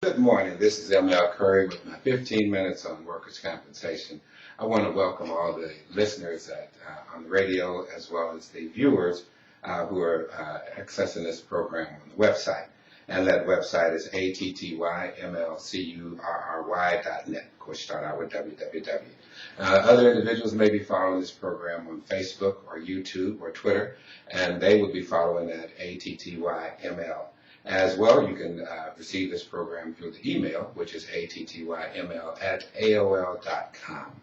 Good morning. This is ML Curry with my 15 minutes on workers' compensation. I want to welcome all the listeners on the radio as well as the viewers who are accessing this program on the website. And that website is attymlcurry.net. Of course, start out with www. Other individuals may be following this program on Facebook or YouTube or Twitter, and they would be following at attyml. As well, you can receive this program through the email, which is attyml@aol.com.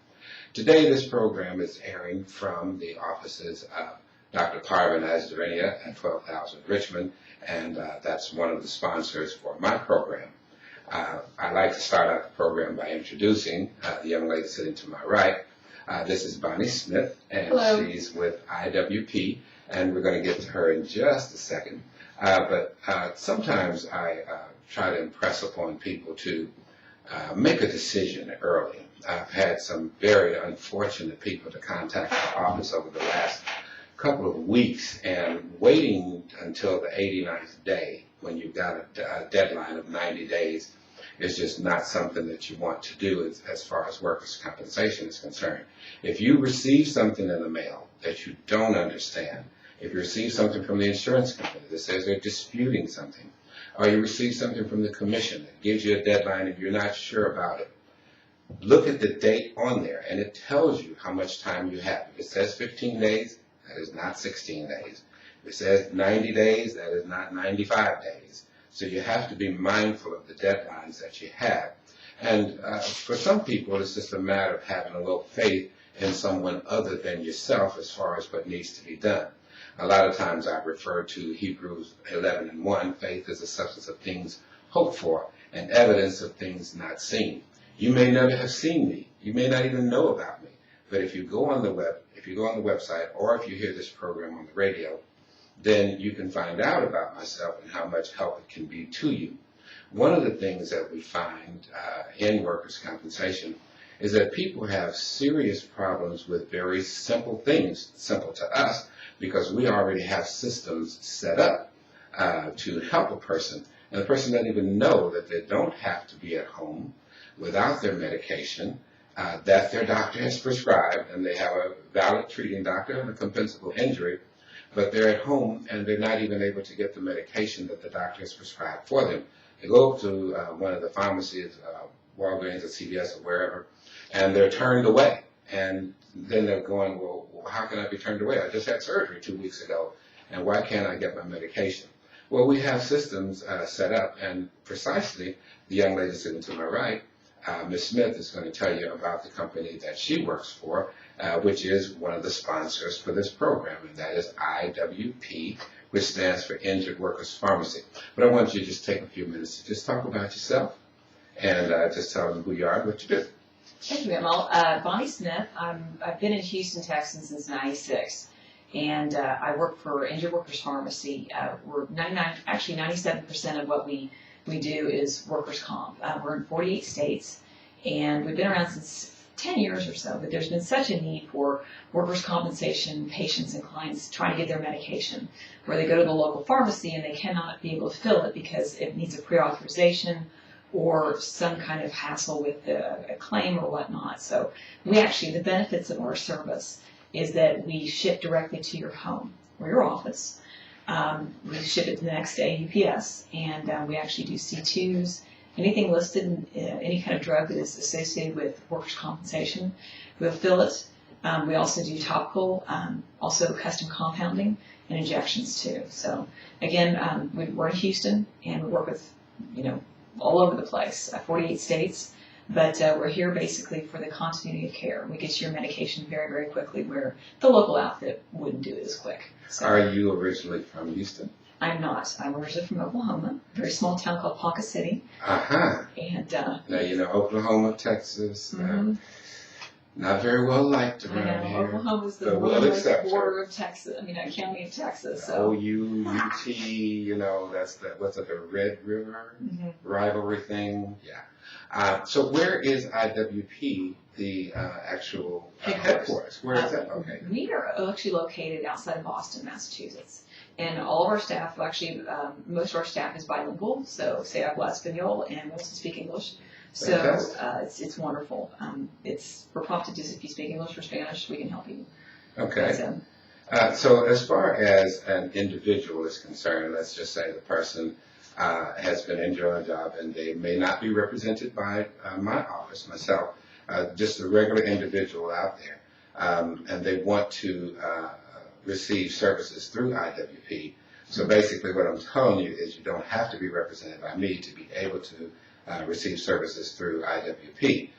Today, this program is airing from the offices of Dr. Parvin Azdarenia at 12,000 Richmond, and that's one of the sponsors for my program. I'd like to start out the program by introducing the young lady sitting to my right. This is Bonnie Smith, and Hello. She's with IWP, and we're going to get to her in just a second. But sometimes I try to impress upon people to make a decision early. I've had some very unfortunate people to contact our office over the last couple of weeks, and waiting until the 89th day when you've got a deadline of 90 days is just not something that you want to do as far as workers' compensation is concerned. If you receive something in the mail that you don't understand, if you receive something from the insurance company that says they're disputing something, or you receive something from the commission that gives you a deadline and you're not sure about it, look at the date on there and it tells you how much time you have. If it says 15 days, that is not 16 days. If it says 90 days, that is not 95 days. So you have to be mindful of the deadlines that you have. And for some people, it's just a matter of having a little faith in someone other than yourself as far as what needs to be done. A lot of times I refer to Hebrews 11:1, faith is the substance of things hoped for and evidence of things not seen. You may never have seen me. You may not even know about me. But if you go on the website, or if you hear this program on the radio, then you can find out about myself and how much help it can be to you. One of the things that we find in workers' compensation is that people have serious problems with very simple things, simple to us, because we already have systems set up to help a person. And the person doesn't even know that they don't have to be at home without their medication that their doctor has prescribed, and they have a valid treating doctor and a compensable injury, but they're at home and they're not even able to get the medication that the doctor has prescribed for them. They go to one of the pharmacies, Walgreens or CVS or wherever, and they're turned away. And then they're going, well, how can I be turned away? I just had surgery 2 weeks ago, and why can't I get my medication? Well, we have systems set up, and precisely the young lady sitting to my right, Ms. Smith, is going to tell you about the company that she works for, which is one of the sponsors for this program, and that is IWP, which stands for Injured Workers Pharmacy. But I want you to just take a few minutes to just talk about yourself and just tell them who you are and what you do. Thank you, Emil. Bonnie Smith. I've been in Houston, Texas since '96, and I work for Injured Workers Pharmacy. We're 97% of what we do is workers' comp. We're in 48 states, and we've been around since 10 years or so, but there's been such a need for workers' compensation patients and clients trying to get their medication, where they go to the local pharmacy and they cannot be able to fill it because it needs a pre-authorization or some kind of hassle with a claim or whatnot. So the benefits of our service is that we ship directly to your home or your office. We ship it the next day, UPS, and we actually do C2s, anything listed, any kind of drug that is associated with workers' compensation. We'll fill it. We also do topical, also custom compounding and injections too. So again, we're in Houston, and we work with, all over the place, 48 states, but we're here basically for the continuity of care. We get your medication very, very quickly, where the local outfit wouldn't do it as quick. So, Are you originally from Houston? I'm not. I'm originally from Oklahoma, a very small town called Ponca City. Uh-huh. And Now, Oklahoma, Texas, not very well liked around here. Oklahoma's the So we'll northernmost accept border of Texas, county of Texas. So. OU, UT, that's the Red River rivalry thing. Yeah. So where is IWP, the actual headquarters? Where is that? Okay. We are actually located outside of Boston, Massachusetts. And all of our staff, well, actually, most of our staff is bilingual, so se habla español and we also speak English. So it's wonderful. We're prompted to, if you speak English or Spanish, we can help you. Okay. So, So as far as an individual is concerned, let's just say the person has been injured on a job and they may not be represented by my office, myself, just a regular individual out there, and they want to receive services through IWP. So basically what I'm telling you is you don't have to be represented by me to be able to receive services through IWP.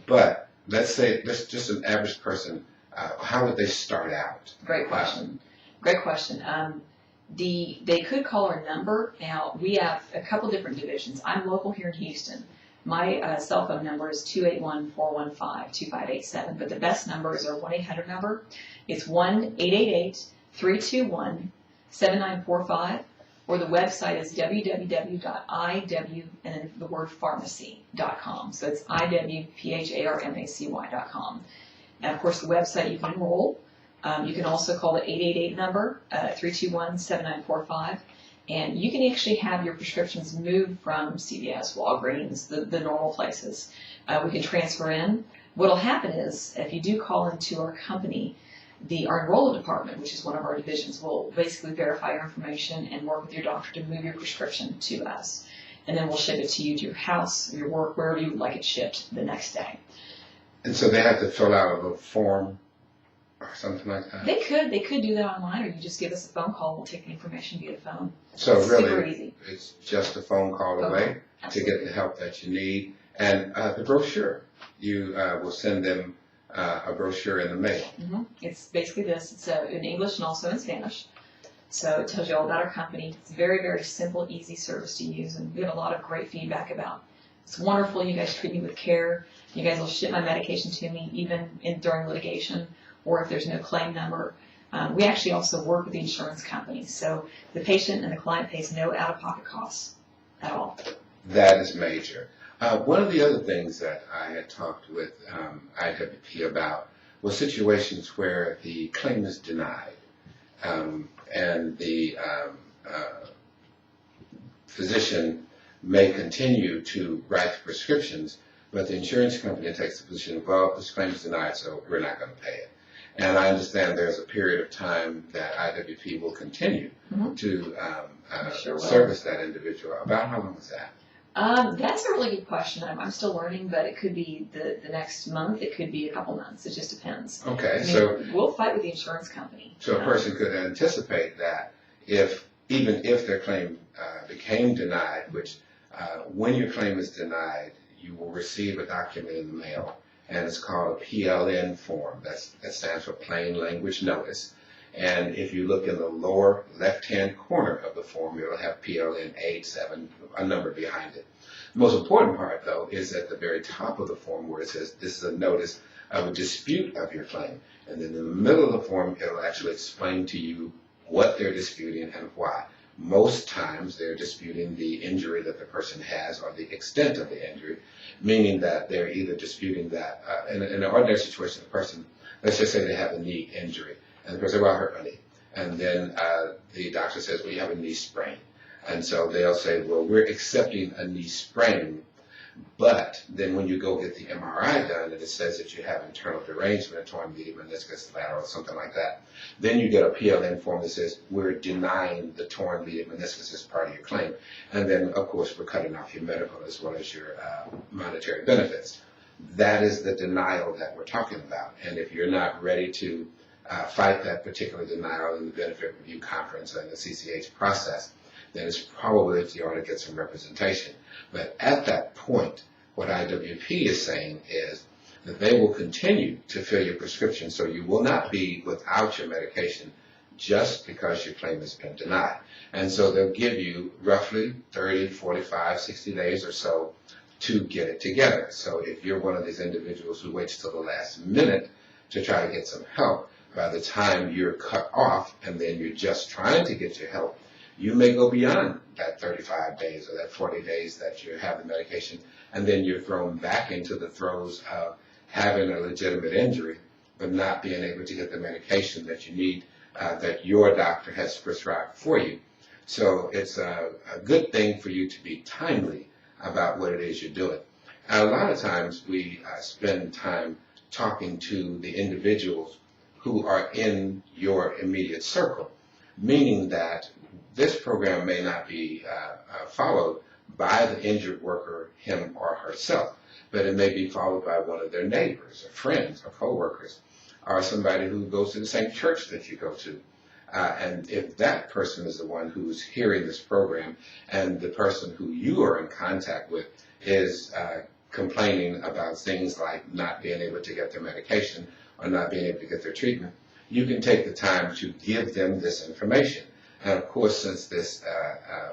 But let's say that's just an average person. How would they start out? Great question. Great question. They could call our number. Now, we have a couple different divisions. I'm local here in Houston. My cell phone number is 281-415-2587, but the best number is our 1-800 number. It's 1-888-321-7945, or the website is www.iw, and then the word pharmacy.com. So it's iwpharmacy.com. And of course, the website you can enroll. You can also call the 888 number, 321-7945, and you can actually have your prescriptions moved from CVS, Walgreens, the normal places. We can transfer in. What will happen is, if you do call into our company, our enrollment department, which is one of our divisions, will basically verify your information and work with your doctor to move your prescription to us. And then we'll ship it to you to your house, your work, wherever you would like it shipped the next day. And so they have to fill out a little form or something like that? They could do that online, or you just give us a phone call. We'll take the information via the phone. So It's really, super easy. it's just a phone call away to Absolutely. get the help that you need. And the brochure, you will send them a brochure in the mail. Mm-hmm. It's basically this. It's in English and also in Spanish. So it tells you all about our company. It's a very, very simple, easy service to use, and we have a lot of great feedback about. It's wonderful. You guys treat me with care. You guys will ship my medication to me even during litigation, or if there's no claim number. We actually also work with the insurance companies, so the patient and the client pays no out-of-pocket costs at all. That is major. One of the other things that I had talked with IWP about was situations where the claim is denied, and the physician may continue to write prescriptions, but the insurance company takes the position, well, this claim is denied, so we're not going to pay it. And I understand there's a period of time that IWP will continue to service that individual. About how long is that? That's a really good question. I'm still learning, but it could be the next month. It could be a couple months. It just depends. Okay, so we'll fight with the insurance company. So a person could anticipate that even if their claim became denied, which when your claim is denied, you will receive a document in the mail, and it's called a PLN form. That stands for Plain Language Notice. And if you look in the lower left-hand corner of the form, it'll have PLN 87, a number behind it. The most important part, though, is at the very top of the form where it says this is a notice of a dispute of your claim. And then in the middle of the form, it'll actually explain to you what they're disputing and why. Most times they're disputing the injury that the person has or the extent of the injury, meaning that they're either disputing that, in an ordinary situation, the person, let's just say they have a knee injury, and the person says, well, I hurt my knee. And then the doctor says, well, you have a knee sprain. And so they'll say, well, we're accepting a knee sprain, but then when you go get the MRI done and it says that you have internal derangement, a torn medial meniscus lateral, something like that, then you get a PLN form that says we're denying the torn medial meniscus as part of your claim. And then, of course, we're cutting off your medical as well as your monetary benefits. That is the denial that we're talking about. And if you're not ready to fight that particular denial in the benefit review conference and the CCH process, then it's probably that you ought to get some representation. But at that point, what IWP is saying is that they will continue to fill your prescription, so you will not be without your medication just because your claim has been denied. And so they'll give you roughly 30, 45, 60 days or so to get it together. So if you're one of these individuals who waits till the last minute to try to get some help, by the time you're cut off and then you're just trying to get your help, you may go beyond that 35 days or that 40 days that you have the medication, and then you're thrown back into the throes of having a legitimate injury, but not being able to get the medication that you need that your doctor has prescribed for you. So it's a good thing for you to be timely about what it is you're doing. A lot of times we spend time talking to the individuals who are in your immediate circle, meaning that this program may not be followed by the injured worker, him or herself, but it may be followed by one of their neighbors or friends or coworkers or somebody who goes to the same church that you go to. And if that person is the one who's hearing this program and the person who you are in contact with is complaining about things like not being able to get their medication or not being able to get their treatment, you can take the time to give them this information. And of course, since this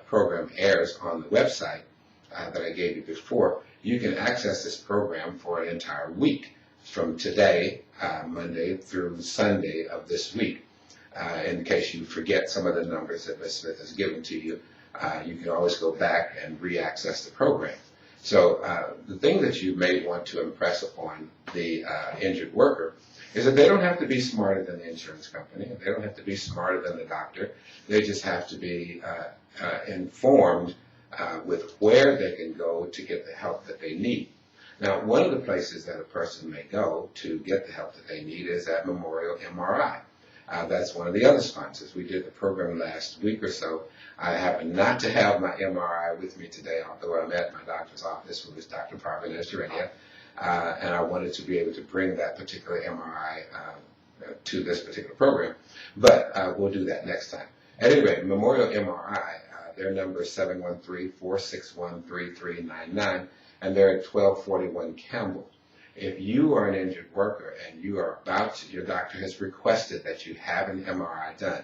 program airs on the website that I gave you before, you can access this program for an entire week from today, Monday, through Sunday of this week. In case you forget some of the numbers that Ms. Smith has given to you, you can always go back and re-access the program. So the thing that you may want to impress upon the injured worker is that they don't have to be smarter than the insurance company. They don't have to be smarter than the doctor. They just have to be informed with where they can go to get the help that they need. Now, one of the places that a person may go to get the help that they need is at Memorial MRI. That's one of the other sponsors. We did the program last week or so. I happen not to have my MRI with me today, although I'm at my doctor's office, who is Dr. Parvin Estorenia, and I wanted to be able to bring that particular MRI to this particular program. But we'll do that next time. At any rate, Memorial MRI, their number is 713-461-3399, and they're at 1241 Campbell. If you are an injured worker and you are your doctor has requested that you have an MRI done,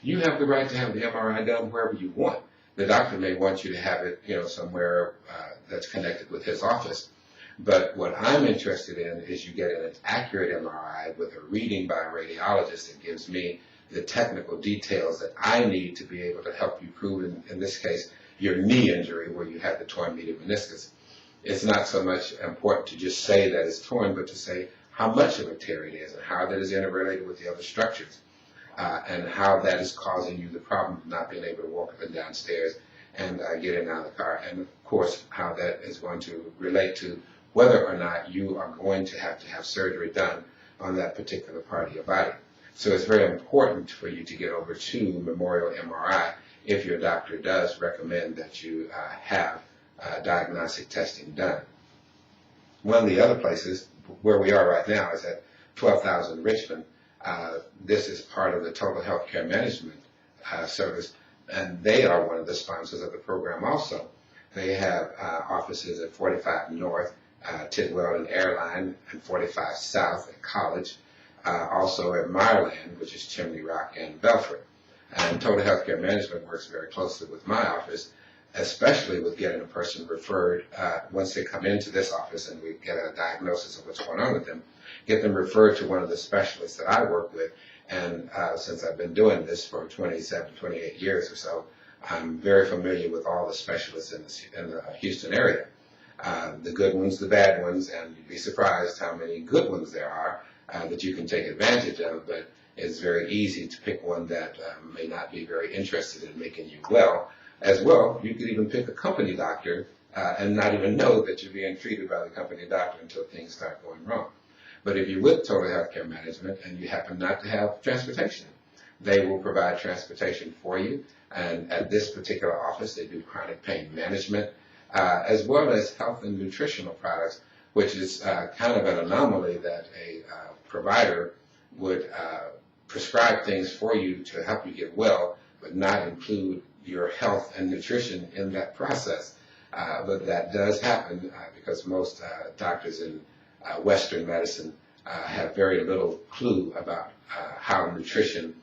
you have the right to have the MRI done wherever you want. The doctor may want you to have it, somewhere that's connected with his office. But what I'm interested in is you get an accurate MRI with a reading by a radiologist that gives me the technical details that I need to be able to help you prove, in this case, your knee injury where you had the torn medial meniscus. It's not so much important to just say that it's torn, but to say how much of a tear it is and how that is interrelated with the other structures and how that is causing you the problem of not being able to walk up and down stairs and get in and out of the car. And, of course, how that is going to relate to whether or not you are going to have surgery done on that particular part of your body. So it's very important for you to get over to Memorial MRI if your doctor does recommend that you have diagnostic testing done. One of the other places where we are right now is at 12,000 Richmond. This is part of the Total Healthcare Management Service, and they are one of the sponsors of the program also. They have offices at 45 North, Tidwell and Airline, and 45 South at College, also at Meyerland, which is Chimney Rock and Belford. And Total Healthcare Management works very closely with my office, especially with getting a person referred, once they come into this office and we get a diagnosis of what's going on with them, get them referred to one of the specialists that I work with. And since I've been doing this for 27, 28 years or so, I'm very familiar with all the specialists in the Houston area. The good ones, the bad ones, and you'd be surprised how many good ones there are that you can take advantage of, but it's very easy to pick one that may not be very interested in making you well. As well, you could even pick a company doctor and not even know that you're being treated by the company doctor until things start going wrong. But if you're with Total Healthcare Management and you happen not to have transportation, they will provide transportation for you. And at this particular office, they do chronic pain management, as well as health and nutritional products, which is kind of an anomaly that a provider would prescribe things for you to help you get well, but not include your health and nutrition in that process. But that does happen because most doctors in Western medicine have very little clue about how nutrition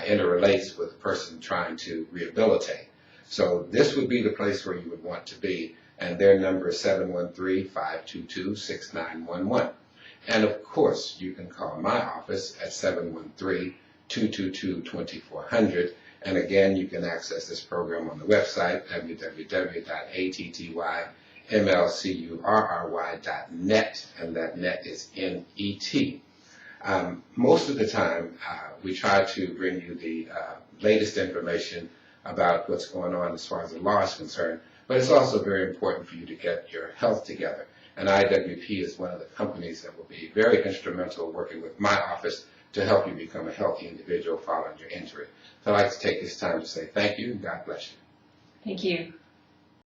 interrelates with a person trying to rehabilitate. So this would be the place where you would want to be, and their number is 713-522-6911. And of course, you can call my office at 713-222-2400. And again, you can access this program on the website, www.attymlcurry.net, and that net is N-E-T. Most of the time, we try to bring you the latest information about what's going on as far as the law is concerned, but it's also very important for you to get your health together. And IWP is one of the companies that will be very instrumental working with my office to help you become a healthy individual following your injury. So I'd like to take this time to say thank you and God bless you. Thank you.